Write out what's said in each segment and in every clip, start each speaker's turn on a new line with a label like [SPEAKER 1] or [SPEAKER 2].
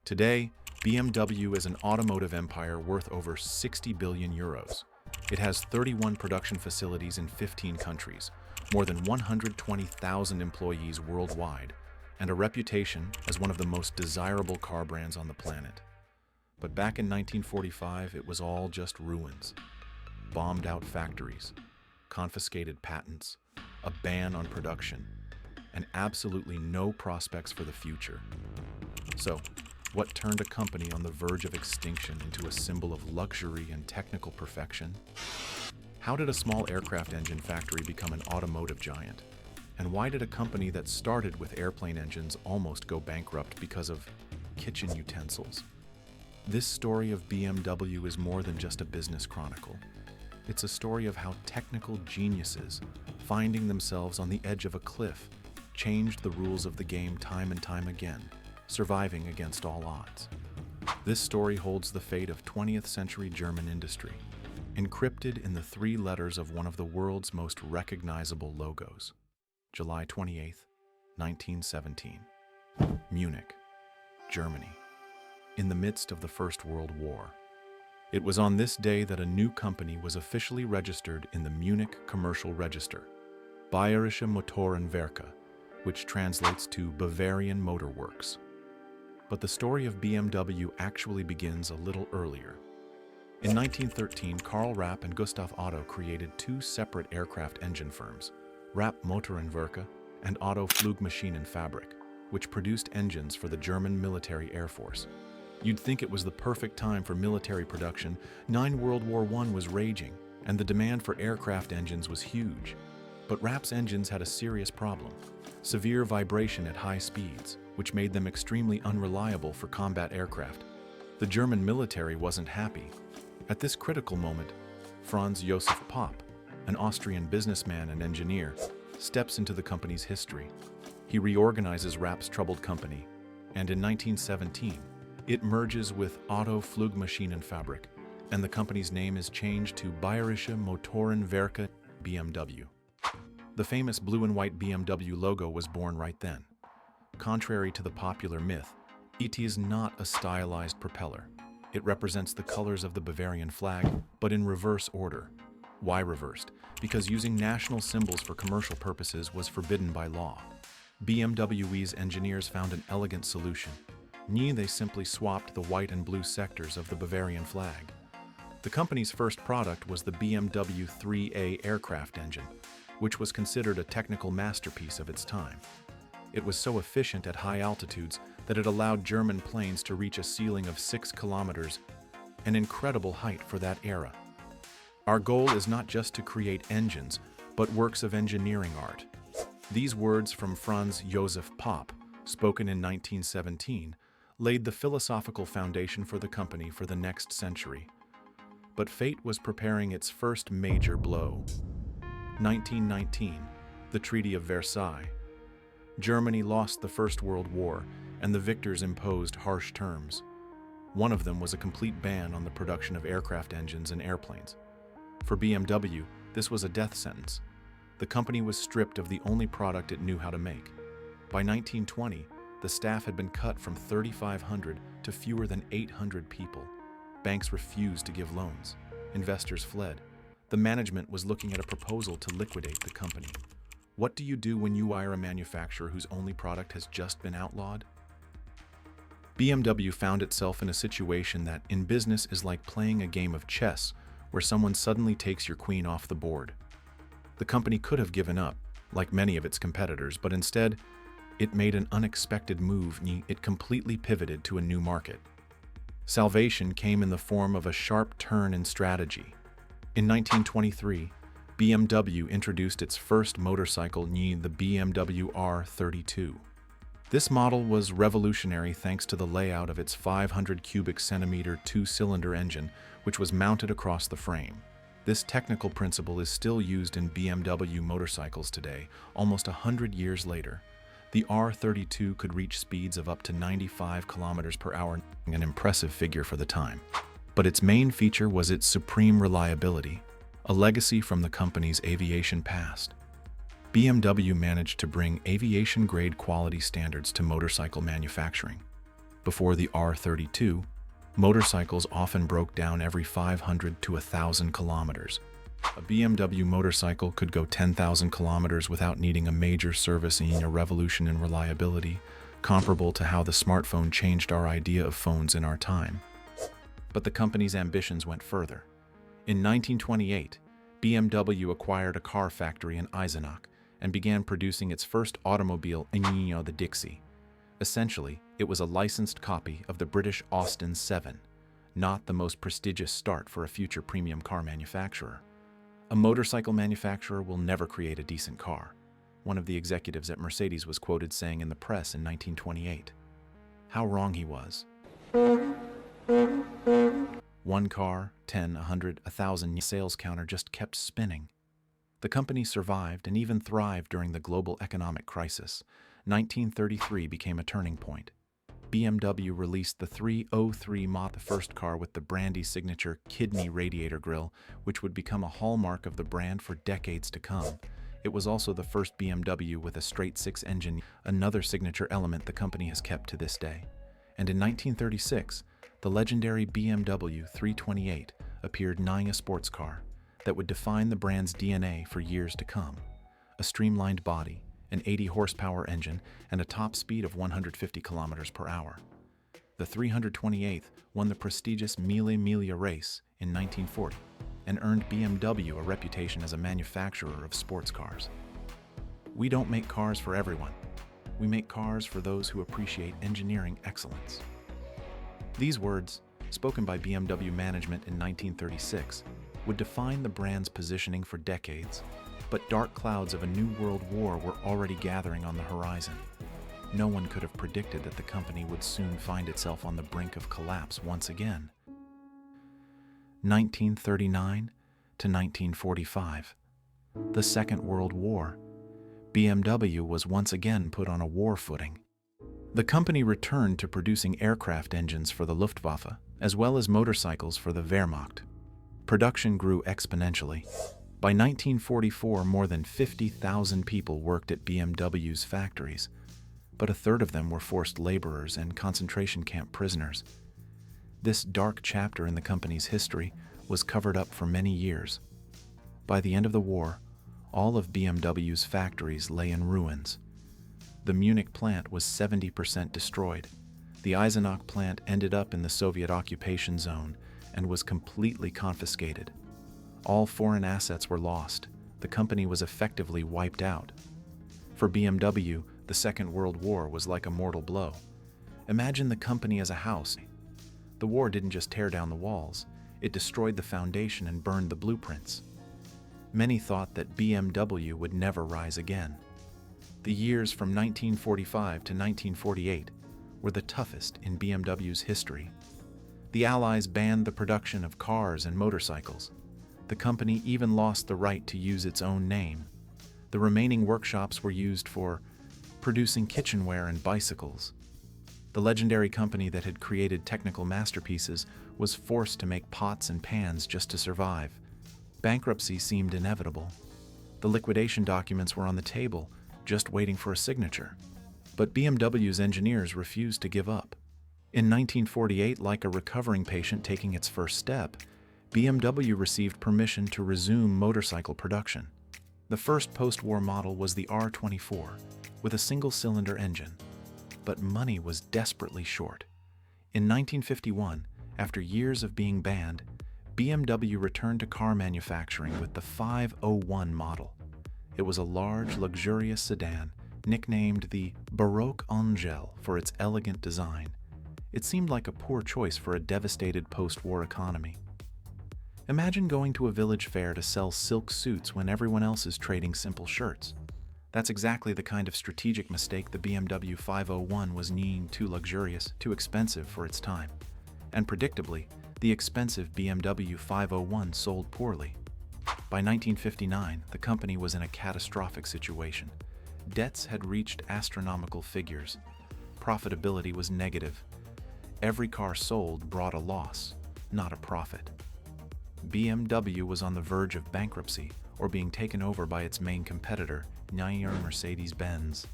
[SPEAKER 1] Today, BMW is an automotive empire worth over 60 billion euros. It has 31 production facilities in 15 countries, more than 120,000 employees worldwide, and a reputation as one of the most desirable car brands on the planet. But back in 1945, it was all just ruins. Bombed-out factories, confiscated patents, a ban on production, and absolutely no prospects for the future. So, what turned a company on the verge of extinction into a symbol of luxury and technical perfection? How did a small aircraft engine factory become an automotive giant? And why did a company that started with airplane engines almost go bankrupt because of kitchen utensils? This story of BMW is more than just a business chronicle. It's a story of how technical geniuses, finding themselves on the edge of a cliff, changed the rules of the game time and time again, surviving against all odds. This story holds the fate of 20th century German industry, encrypted in the three letters of one of the world's most recognizable logos. July 28, 1917. Munich, Germany. In the midst of the First World War. It was on this day that a new company was officially registered in the Munich Commercial Register, Bayerische Motor Werke, which translates to Bavarian Motor Works. But the story of BMW actually begins a little earlier. In 1913, Karl Rapp and Gustav Otto created two separate aircraft engine firms, Rapp Motorenwerke and Otto Flugmaschinenfabrik, which produced engines for the German military air force. You'd think it was the perfect time for military production. World War I was raging, and the demand for aircraft engines was huge. But Rapp's engines had a serious problem: severe vibration at high speeds, which made them extremely unreliable for combat aircraft. The German military wasn't happy. At this critical moment, Franz Josef Popp, an Austrian businessman and engineer, steps into the company's history. He reorganizes Rapp's troubled company, and in 1917, it merges with Otto Flugmaschinenfabrik, and the company's name is changed to Bayerische Motorenwerke BMW. The famous blue and white BMW logo was born right then. Contrary to the popular myth, it is not a stylized propeller. It represents the colors of the Bavarian flag, but in reverse order. Why reversed? Because using national symbols for commercial purposes was forbidden by law. BMW's engineers found an elegant solution. They simply swapped the white and blue sectors of the Bavarian flag. The company's first product was the BMW 3A aircraft engine, which was considered a technical masterpiece of its time. It was so efficient at high altitudes that it allowed German planes to reach a ceiling of 6 kilometers, an incredible height for that era. Our goal is not just to create engines, but works of engineering art. These words from Franz Josef Popp, spoken in 1917, laid the philosophical foundation for the company for the next century. But fate was preparing its first major blow. 1919, the Treaty of Versailles. Germany lost the First World War, and the victors imposed harsh terms. One of them was a complete ban on the production of aircraft engines and airplanes. For BMW, this was a death sentence. The company was stripped of the only product it knew how to make. By 1920, the staff had been cut from 3,500 to fewer than 800 people. Banks refused to give loans. Investors fled. The management was looking at a proposal to liquidate the company. What do you do when you hire a manufacturer whose only product has just been outlawed? BMW found itself in a situation that, in business, is like playing a game of chess where someone suddenly takes your queen off the board. The company could have given up, like many of its competitors, but instead, it made an unexpected move. It completely pivoted to a new market. Salvation came in the form of a sharp turn in strategy. In 1923, BMW introduced its first motorcycle, the BMW R32. This model was revolutionary thanks to the layout of its 500 cubic centimeter two-cylinder engine, which was mounted across the frame. This technical principle is still used in BMW motorcycles today, almost 100 years later. The R32 could reach speeds of up to 95 kilometers per hour, an impressive figure for the time. But its main feature was its supreme reliability, a legacy from the company's aviation past. BMW managed to bring aviation-grade quality standards to motorcycle manufacturing. Before the R32, motorcycles often broke down every 500 to 1,000 kilometers. A BMW motorcycle could go 10,000 kilometers without needing a major service, a revolution in reliability, comparable to how the smartphone changed our idea of phones in our time. But the company's ambitions went further. In 1928, BMW acquired a car factory in Eisenach and began producing its first automobile, the Dixie. Essentially, it was a licensed copy of the British Austin 7, not the most prestigious start for a future premium car manufacturer. A motorcycle manufacturer will never create a decent car, one of the executives at Mercedes was quoted saying in the press in 1928. How wrong he was. One car, 10, 100, 1,000 sales counter just kept spinning. The company survived and even thrived during the global economic crisis. 1933 became a turning point. BMW released the 303 model, the first car with the brandy signature kidney radiator grille, which would become a hallmark of the brand for decades to come. It was also the first BMW with a straight-six engine, another signature element the company has kept to this day. And in 1936, the legendary BMW 328 appeared, a sports car that would define the brand's DNA for years to come. A streamlined body, an 80-horsepower engine, and a top speed of 150 kilometers per hour. The 328th won the prestigious Mille Miglia race in 1940 and earned BMW a reputation as a manufacturer of sports cars. We don't make cars for everyone. We make cars for those who appreciate engineering excellence. These words, spoken by BMW management in 1936, would define the brand's positioning for decades. But dark clouds of a new world war were already gathering on the horizon. No one could have predicted that the company would soon find itself on the brink of collapse once again. 1939 to 1945. The Second World War. BMW was once again put on a war footing. The company returned to producing aircraft engines for the Luftwaffe, as well as motorcycles for the Wehrmacht. Production grew exponentially. By 1944, more than 50,000 people worked at BMW's factories, but a third of them were forced laborers and concentration camp prisoners. This dark chapter in the company's history was covered up for many years. By the end of the war, all of BMW's factories lay in ruins. The Munich plant was 70% destroyed. The Eisenach plant ended up in the Soviet occupation zone and was completely confiscated. All foreign assets were lost. The company was effectively wiped out. For BMW, the Second World War was like a mortal blow. Imagine the company as a house. The war didn't just tear down the walls, it destroyed the foundation and burned the blueprints. Many thought that BMW would never rise again. The years from 1945 to 1948 were the toughest in BMW's history. The Allies banned the production of cars and motorcycles. The company even lost the right to use its own name. The remaining workshops were used for producing kitchenware and bicycles. The legendary company that had created technical masterpieces was forced to make pots and pans just to survive. Bankruptcy seemed inevitable. The liquidation documents were on the table, just waiting for a signature. But BMW's engineers refused to give up. In 1948, like a recovering patient taking its first step, BMW received permission to resume motorcycle production. The first post-war model was the R24, with a single-cylinder engine. But money was desperately short. In 1951, after years of being banned, BMW returned to car manufacturing with the 501 model. It was a large, luxurious sedan, nicknamed the Baroque Angel for its elegant design. It seemed like a poor choice for a devastated post-war economy. Imagine going to a village fair to sell silk suits when everyone else is trading simple shirts. That's exactly the kind of strategic mistake the BMW 501 was. Too luxurious, too expensive for its time. And predictably, the expensive BMW 501 sold poorly. By 1959, the company was in a catastrophic situation. Debts had reached astronomical figures. Profitability was negative. Every car sold brought a loss, not a profit. BMW was on the verge of bankruptcy or being taken over by its main competitor, Mercedes-Benz.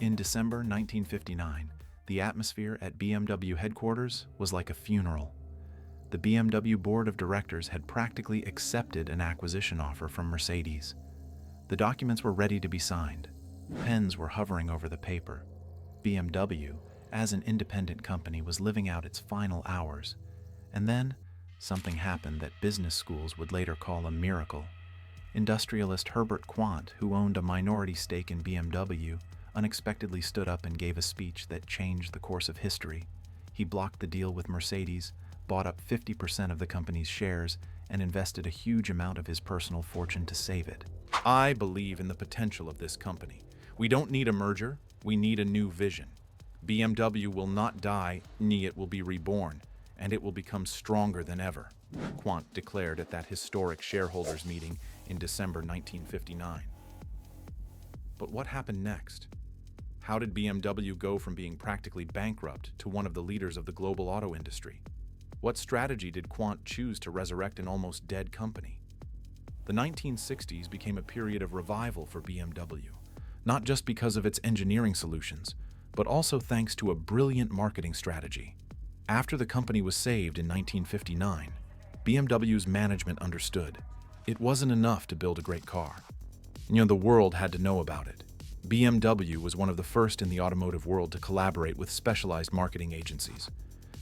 [SPEAKER 1] In December 1959, The atmosphere at BMW headquarters was like a funeral. The BMW board of directors had practically accepted an acquisition offer from Mercedes. The documents were ready to be signed. Pens were hovering over the paper. BMW, as an independent company, was living out its final hours. And then, something happened that business schools would later call a miracle. Industrialist Herbert Quandt, who owned a minority stake in BMW, unexpectedly stood up and gave a speech that changed the course of history. He blocked the deal with Mercedes, bought up 50% of the company's shares, and invested a huge amount of his personal fortune to save it. I believe in the potential of this company. We don't need a merger, we need a new vision. BMW will not die, it will be reborn, and it will become stronger than ever, Quandt declared at that historic shareholders meeting in December 1959. But what happened next? How did BMW go from being practically bankrupt to one of the leaders of the global auto industry? What strategy did Quandt choose to resurrect an almost dead company? The 1960s became a period of revival for BMW, not just because of its engineering solutions, but also thanks to a brilliant marketing strategy. After the company was saved in 1959, BMW's management understood it wasn't enough to build a great car. The world had to know about it. BMW was one of the first in the automotive world to collaborate with specialized marketing agencies.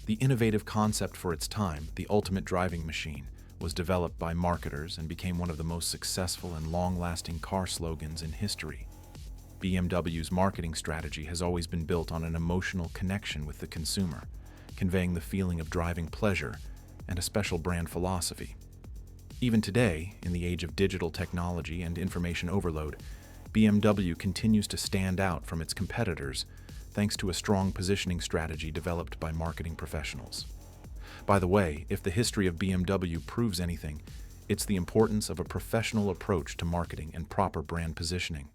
[SPEAKER 1] The innovative concept for its time, the ultimate driving machine, was developed by marketers and became one of the most successful and long-lasting car slogans in history. BMW's marketing strategy has always been built on an emotional connection with the consumer, conveying the feeling of driving pleasure and a special brand philosophy. Even today, in the age of digital technology and information overload, BMW continues to stand out from its competitors thanks to a strong positioning strategy developed by marketing professionals. By the way, if the history of BMW proves anything, it's the importance of a professional approach to marketing and proper brand positioning.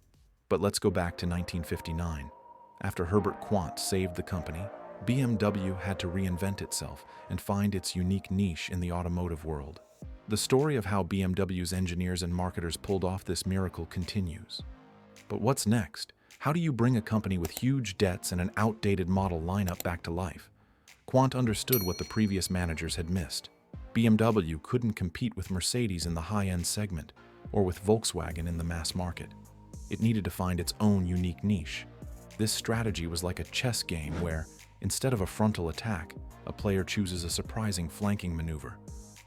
[SPEAKER 1] But let's go back to 1959. After Herbert Quandt saved the company, BMW had to reinvent itself and find its unique niche in the automotive world. The story of how BMW's engineers and marketers pulled off this miracle continues. But what's next? How do you bring a company with huge debts and an outdated model lineup back to life? Quandt understood what the previous managers had missed. BMW couldn't compete with Mercedes in the high-end segment or with Volkswagen in the mass market. It needed to find its own unique niche. This strategy was like a chess game where, instead of a frontal attack, a player chooses a surprising flanking maneuver.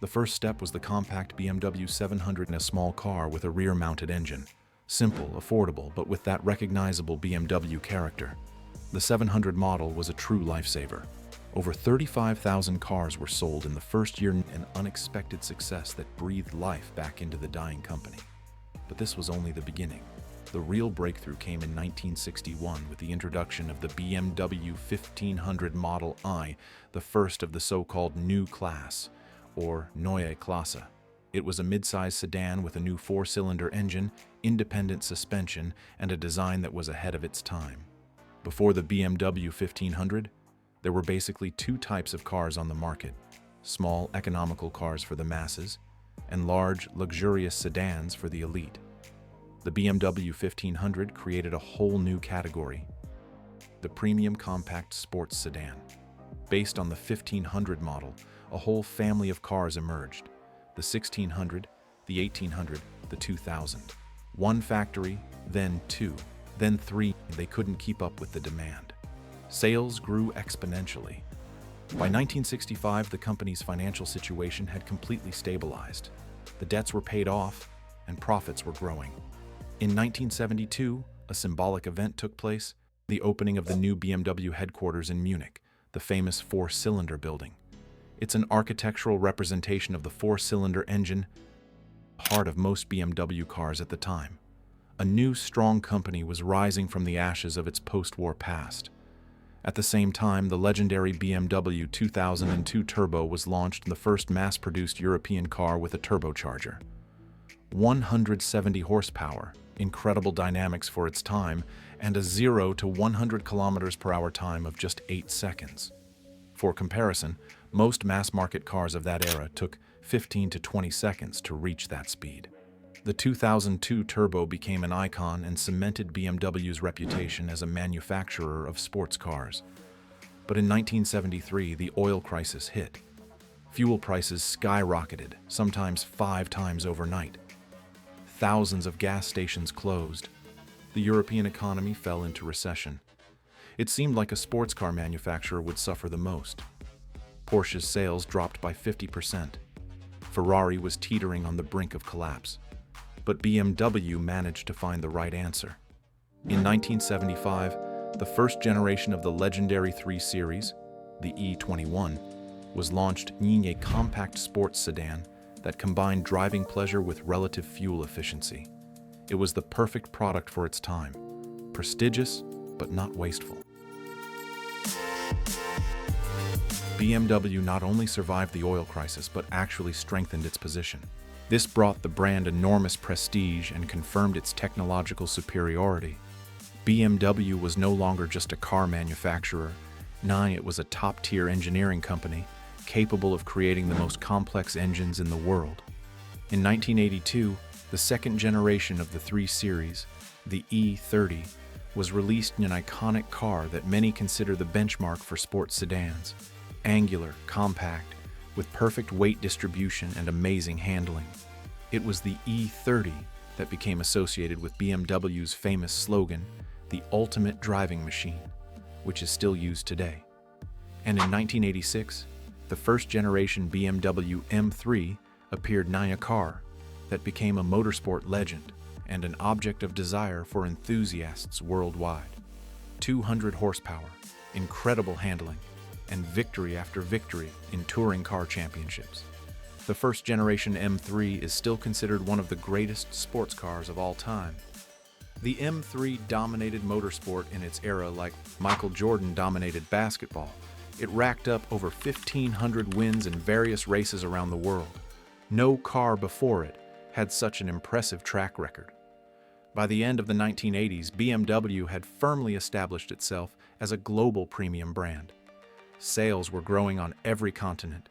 [SPEAKER 1] The first step was the compact BMW 700 in a small car with a rear-mounted engine. Simple, affordable, but with that recognizable BMW character. The 700 model was a true lifesaver. Over 35,000 cars were sold in the first year, an unexpected success that breathed life back into the dying company. But this was only the beginning. The real breakthrough came in 1961 with the introduction of the BMW 1500 Model I, the first of the so-called new class, or Neue Klasse. It was a mid-size sedan with a new four-cylinder engine, independent suspension, and a design that was ahead of its time. Before the BMW 1500, there were basically two types of cars on the market: small, economical cars for the masses, and large, luxurious sedans for the elite. The BMW 1500 created a whole new category: the premium compact sports sedan. Based on the 1500 model, a whole family of cars emerged: the 1600, the 1800, the 2000. One factory, then two, then three. They couldn't keep up with the demand. Sales grew exponentially. By 1965, the company's financial situation had completely stabilized. The debts were paid off, and profits were growing. In 1972, a symbolic event took place: the opening of the new BMW headquarters in Munich, the famous four-cylinder building. It's an architectural representation of the four-cylinder engine, heart of most BMW cars at the time. A new, strong company was rising from the ashes of its post-war past. At the same time, the legendary BMW 2002 Turbo was launched, the first mass-produced European car with a turbocharger. 170 horsepower, incredible dynamics for its time, and a 0 to 100 kilometers per hour time of just 8 seconds. For comparison, most mass-market cars of that era took 15 to 20 seconds to reach that speed. The 2002 Turbo became an icon and cemented BMW's reputation as a manufacturer of sports cars. But in 1973, the oil crisis hit. Fuel prices skyrocketed, sometimes 5 times overnight. Thousands of gas stations closed. The European economy fell into recession. It seemed like a sports car manufacturer would suffer the most. Porsche's sales dropped by 50%. Ferrari was teetering on the brink of collapse. But BMW managed to find the right answer. In 1975, the first generation of the legendary 3 Series, the E21, was launched in a compact sports sedan that combined driving pleasure with relative fuel efficiency. It was the perfect product for its time, prestigious but not wasteful. BMW not only survived the oil crisis but actually strengthened its position. This brought the brand enormous prestige and confirmed its technological superiority. BMW was no longer just a car manufacturer. It was a top-tier engineering company, capable of creating the most complex engines in the world. In 1982, the second generation of the 3 Series, the E30, was released in an iconic car that many consider the benchmark for sports sedans. Angular, compact, with perfect weight distribution and amazing handling. It was the E30 that became associated with BMW's famous slogan, "The ultimate driving machine," which is still used today. And in 1986, the first generation BMW M3 appeared in a car that became a motorsport legend and an object of desire for enthusiasts worldwide. 200 horsepower, incredible handling, and victory after victory in touring car championships. The first generation M3 is still considered one of the greatest sports cars of all time. The M3 dominated motorsport in its era like Michael Jordan dominated basketball. It racked up over 1,500 wins in various races around the world. No car before it had such an impressive track record. By the end of the 1980s, BMW had firmly established itself as a global premium brand. Sales were growing on every continent.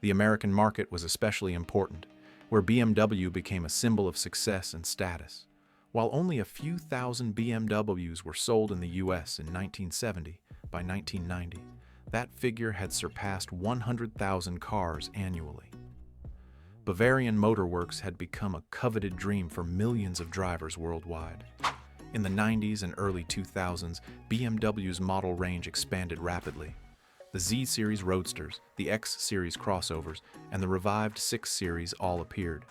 [SPEAKER 1] The American market was especially important, where BMW became a symbol of success and status. While only a few thousand BMWs were sold in the US in 1970, by 1990, that figure had surpassed 100,000 cars annually. Bavarian Motor Works had become a coveted dream for millions of drivers worldwide. In the 90s and early 2000s, BMW's model range expanded rapidly. The Z-Series Roadsters, the X-Series crossovers, and the revived 6 Series all appeared.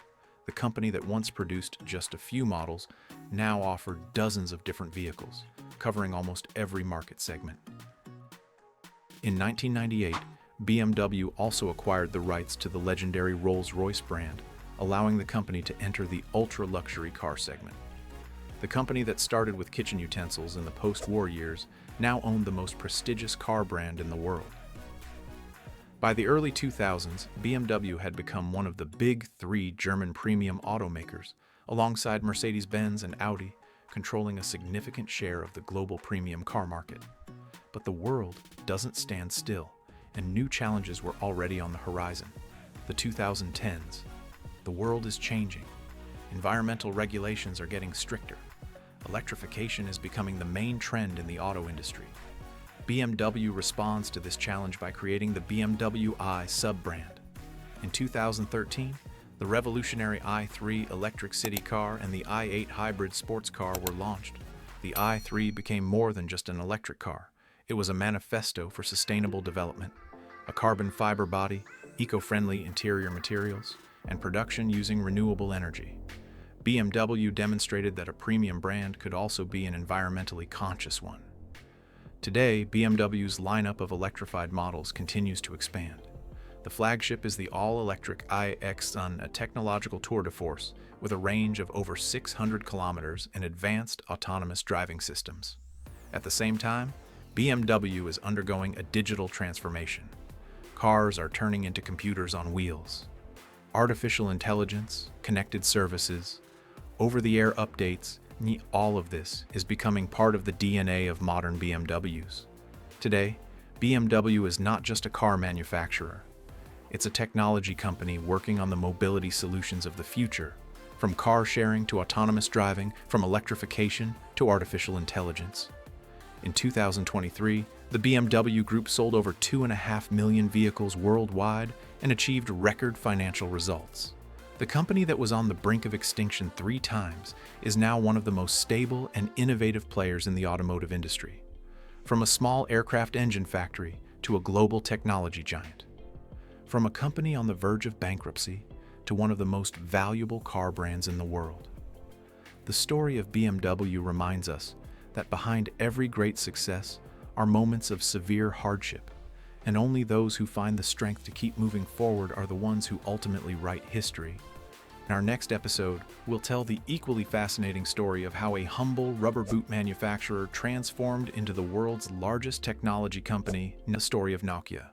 [SPEAKER 1] The company that once produced just a few models now offered dozens of different vehicles, covering almost every market segment. In 1998, BMW also acquired the rights to the legendary Rolls-Royce brand, allowing the company to enter the ultra-luxury car segment. The company that started with kitchen utensils in the post-war years now owned the most prestigious car brand in the world. By the early 2000s, BMW had become one of the big 3 German premium automakers, alongside Mercedes-Benz and Audi, controlling a significant share of the global premium car market. But the world doesn't stand still, and new challenges were already on the horizon. The 2010s. The world is changing. Environmental regulations are getting stricter. Electrification is becoming the main trend in the auto industry. BMW responds to this challenge by creating the BMW i sub-brand. In 2013, the revolutionary i3 electric city car and the i8 hybrid sports car were launched. The i3 became more than just an electric car. It was a manifesto for sustainable development, a carbon fiber body, eco-friendly interior materials, and production using renewable energy. BMW demonstrated that a premium brand could also be an environmentally conscious one. Today, BMW's lineup of electrified models continues to expand. The flagship is the all-electric iX, a technological tour de force with a range of over 600 kilometers and advanced autonomous driving systems. At the same time, BMW is undergoing a digital transformation. Cars are turning into computers on wheels. Artificial intelligence, connected services, over-the-air updates, all of this is becoming part of the DNA of modern BMWs. Today, BMW is not just a car manufacturer. It's a technology company working on the mobility solutions of the future, from car sharing to autonomous driving, from electrification to artificial intelligence. In 2023, The BMW Group sold over 2.5 million vehicles worldwide and achieved record financial results. The company that was on the brink of extinction 3 times is now one of the most stable and innovative players in the automotive industry, from a small aircraft engine factory to a global technology giant. From a company on the verge of bankruptcy to one of the most valuable car brands in the world. The story of BMW reminds us that behind every great success are moments of severe hardship, and only those who find the strength to keep moving forward are the ones who ultimately write history. In our next episode, we'll tell the equally fascinating story of how a humble rubber boot manufacturer transformed into the world's largest technology company, the story of Nokia.